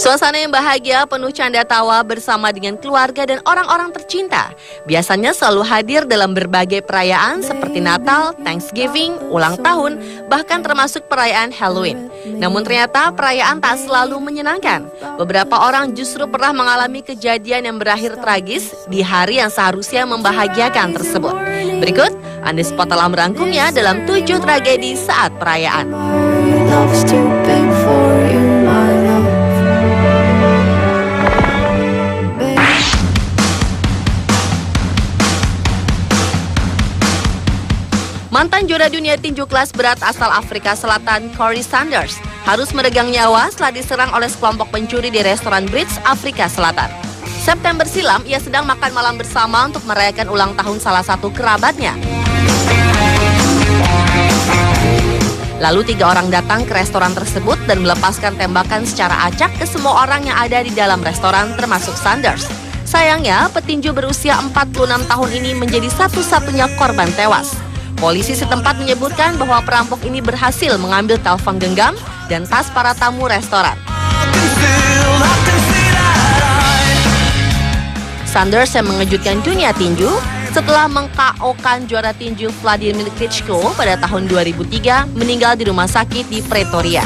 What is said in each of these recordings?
Suasana yang bahagia penuh canda tawa bersama dengan keluarga dan orang-orang tercinta. Biasanya selalu hadir dalam berbagai perayaan seperti Natal, Thanksgiving, ulang tahun, bahkan termasuk perayaan Halloween. Namun ternyata perayaan tak selalu menyenangkan. Beberapa orang justru pernah mengalami kejadian yang berakhir tragis di hari yang seharusnya membahagiakan tersebut. Berikut, Andi Spot telah merangkumnya dalam 7 tragedi saat perayaan. Mantan juara dunia tinju kelas berat asal Afrika Selatan, Corey Sanders, harus meregang nyawa setelah diserang oleh sekelompok pencuri di restoran Brits, Afrika Selatan. September silam, ia sedang makan malam bersama untuk merayakan ulang tahun salah satu kerabatnya. Lalu 3 orang datang ke restoran tersebut dan melepaskan tembakan secara acak ke semua orang yang ada di dalam restoran, termasuk Sanders. Sayangnya, petinju berusia 46 tahun ini menjadi satu-satunya korban tewas. Polisi setempat menyebutkan bahwa perampok ini berhasil mengambil telepon genggam dan tas para tamu restoran. Sanders yang mengejutkan dunia tinju setelah meng-KO-kan juara tinju Vladimir Klitschko pada tahun 2003 meninggal di rumah sakit di Pretoria.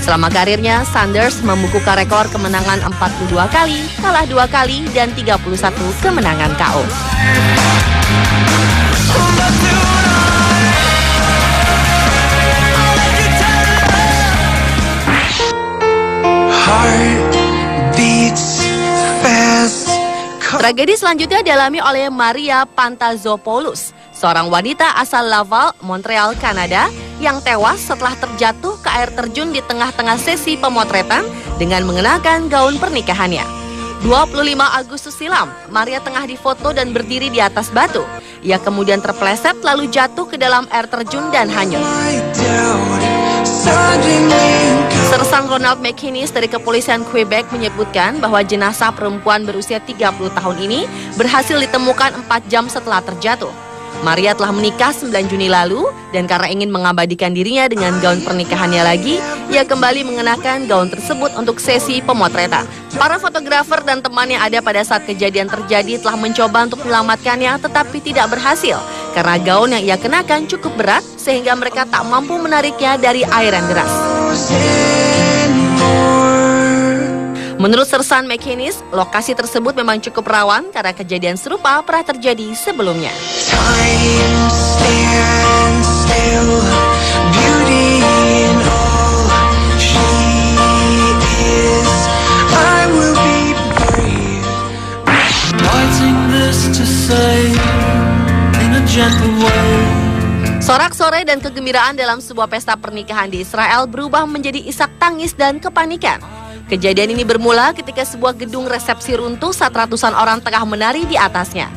Selama karirnya, Sanders membukukan rekor kemenangan 42 kali, kalah 2 kali, dan 31 kemenangan KO. Tragedi selanjutnya dialami oleh Maria Pantazopoulos, seorang wanita asal Laval, Montreal, Kanada, yang tewas setelah terjatuh ke air terjun di tengah-tengah sesi pemotretan dengan mengenakan gaun pernikahannya. 25 Agustus silam, Maria tengah difoto dan berdiri di atas batu. Ia kemudian terpeleset lalu jatuh ke dalam air terjun dan hanyut. Sersan Ronald McInnes dari kepolisian Quebec menyebutkan bahwa jenazah perempuan berusia 30 tahun ini berhasil ditemukan 4 jam setelah terjatuh. Maria telah menikah 9 Juni lalu dan karena ingin mengabadikan dirinya dengan gaun pernikahannya lagi, ia kembali mengenakan gaun tersebut untuk sesi pemotretan. Para fotografer dan teman yang ada pada saat kejadian terjadi telah mencoba untuk menyelamatkannya tetapi tidak berhasil karena gaun yang ia kenakan cukup berat sehingga mereka tak mampu menariknya dari air yang deras. Menurut Sersan McInnes, lokasi tersebut memang cukup rawan karena kejadian serupa pernah terjadi sebelumnya. Sorak-sorai dan kegembiraan dalam sebuah pesta pernikahan di Israel berubah menjadi isak tangis dan kepanikan. Kejadian ini bermula ketika sebuah gedung resepsi runtuh saat ratusan orang tengah menari di atasnya.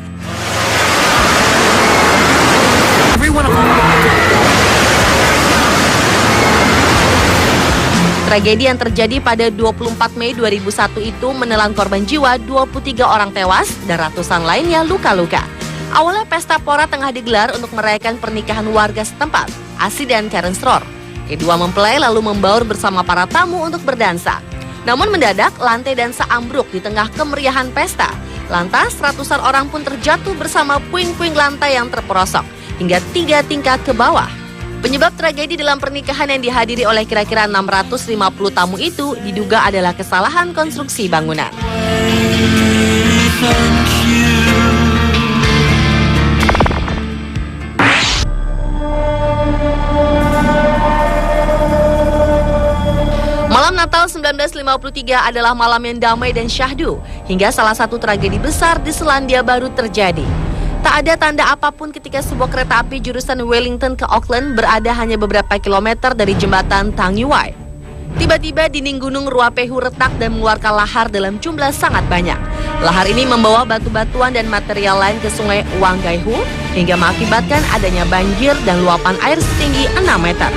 Tragedi yang terjadi pada 24 Mei 2001 itu menelan korban jiwa 23 orang tewas dan ratusan lainnya luka-luka. Awalnya pesta pora tengah digelar untuk merayakan pernikahan warga setempat, Asi dan Karen Sroor. Kedua mempelai lalu membaur bersama para tamu untuk berdansa. Namun mendadak lantai dansa ambruk di tengah kemeriahan pesta. Lantas ratusan orang pun terjatuh bersama puing-puing lantai yang terperosok hingga 3 tingkat ke bawah. Penyebab tragedi dalam pernikahan yang dihadiri oleh kira-kira 650 tamu itu diduga adalah kesalahan konstruksi bangunan. Malam Natal 1953 adalah malam yang damai dan syahdu, hingga salah satu tragedi besar di Selandia Baru terjadi. Tak ada tanda apapun ketika sebuah kereta api jurusan Wellington ke Auckland berada hanya beberapa kilometer dari jembatan Tangiwai. Tiba-tiba dinding gunung Ruapehu retak dan mengeluarkan lahar dalam jumlah sangat banyak. Lahar ini membawa batu-batuan dan material lain ke sungai Whangaehu hingga mengakibatkan adanya banjir dan luapan air setinggi 6 meter.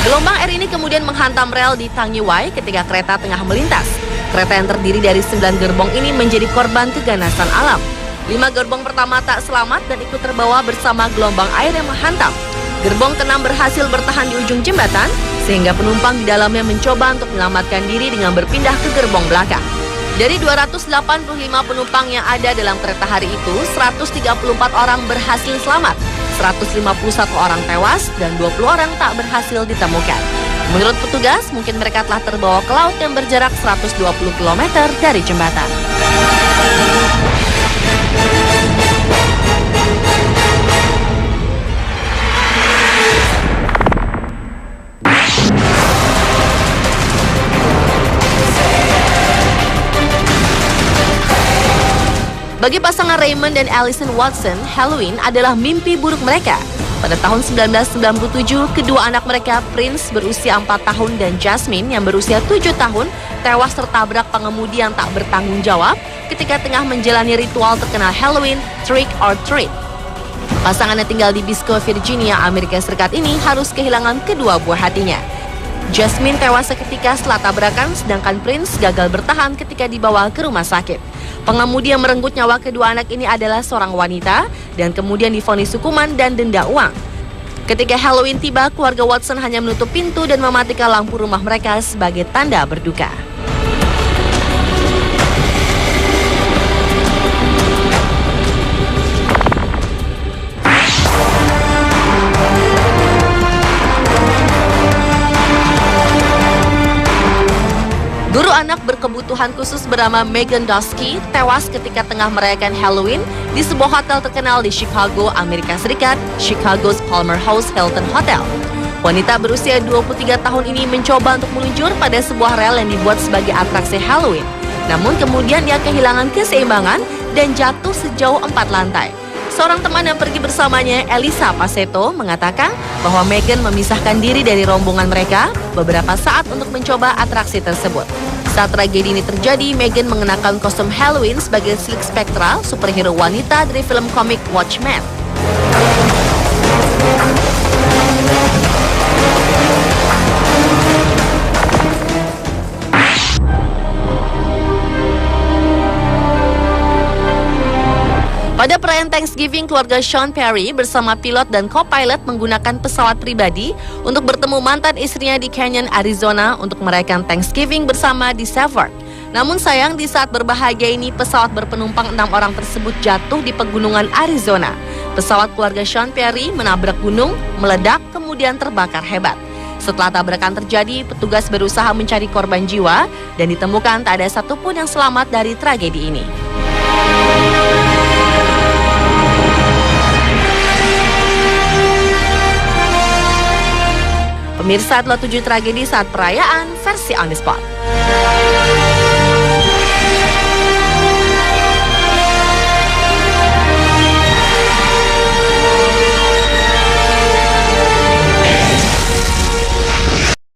Gelombang air ini kemudian menghantam rel di Tangiwai ketika kereta tengah melintas. Kereta yang terdiri dari 9 gerbong ini menjadi korban keganasan alam. 5 gerbong pertama tak selamat dan ikut terbawa bersama gelombang air yang menghantam. Gerbong ke-6 berhasil bertahan di ujung jembatan, sehingga penumpang di dalamnya mencoba untuk menyelamatkan diri dengan berpindah ke gerbong belakang. Dari 285 penumpang yang ada dalam kereta hari itu, 134 orang berhasil selamat, 151 orang tewas, dan 20 orang tak berhasil ditemukan. Menurut petugas, mungkin mereka telah terbawa ke laut yang berjarak 120 km dari jembatan. Bagi pasangan Raymond dan Allison Watson, Halloween adalah mimpi buruk mereka. Pada tahun 1997, kedua anak mereka, Prince berusia 4 tahun dan Jasmine yang berusia 7 tahun, tewas tertabrak pengemudi yang tak bertanggung jawab ketika tengah menjalani ritual terkenal Halloween, Trick or Treat. Pasangan yang tinggal di Bisco, Virginia, Amerika Serikat ini harus kehilangan kedua buah hatinya. Jasmine tewas seketika setelah tabrakan, sedangkan Prince gagal bertahan ketika dibawa ke rumah sakit. Pengemudi yang merenggut nyawa kedua anak ini adalah seorang wanita dan kemudian divonis hukuman dan denda uang. Ketika Halloween tiba, keluarga Watson hanya menutup pintu dan mematikan lampu rumah mereka sebagai tanda berduka. Guru anak berkebutuhan khusus bernama Megan Dusky tewas ketika tengah merayakan Halloween di sebuah hotel terkenal di Chicago, Amerika Serikat, Chicago's Palmer House Hilton Hotel. Wanita berusia 23 tahun ini mencoba untuk meluncur pada sebuah rel yang dibuat sebagai atraksi Halloween. Namun kemudian ia kehilangan keseimbangan dan jatuh sejauh 4 lantai. Seorang teman yang pergi bersamanya, Elisa Paceto, mengatakan bahwa Megan memisahkan diri dari rombongan mereka beberapa saat untuk mencoba atraksi tersebut. Saat tragedi ini terjadi, Megan mengenakan kostum Halloween sebagai Silk Spectra, superhero wanita dari film komik Watchmen. Pada perayaan Thanksgiving, keluarga Sean Perry bersama pilot dan co-pilot menggunakan pesawat pribadi untuk bertemu mantan istrinya di Canyon, Arizona untuk merayakan Thanksgiving bersama di Savard. Namun sayang, di saat berbahagia ini, pesawat berpenumpang 6 orang tersebut jatuh di pegunungan Arizona. Pesawat keluarga Sean Perry menabrak gunung, meledak, kemudian terbakar hebat. Setelah tabrakan terjadi, petugas berusaha mencari korban jiwa dan ditemukan tak ada satupun yang selamat dari tragedi ini. Pemirsa, adalah 7 tragedi saat perayaan versi On The Spot.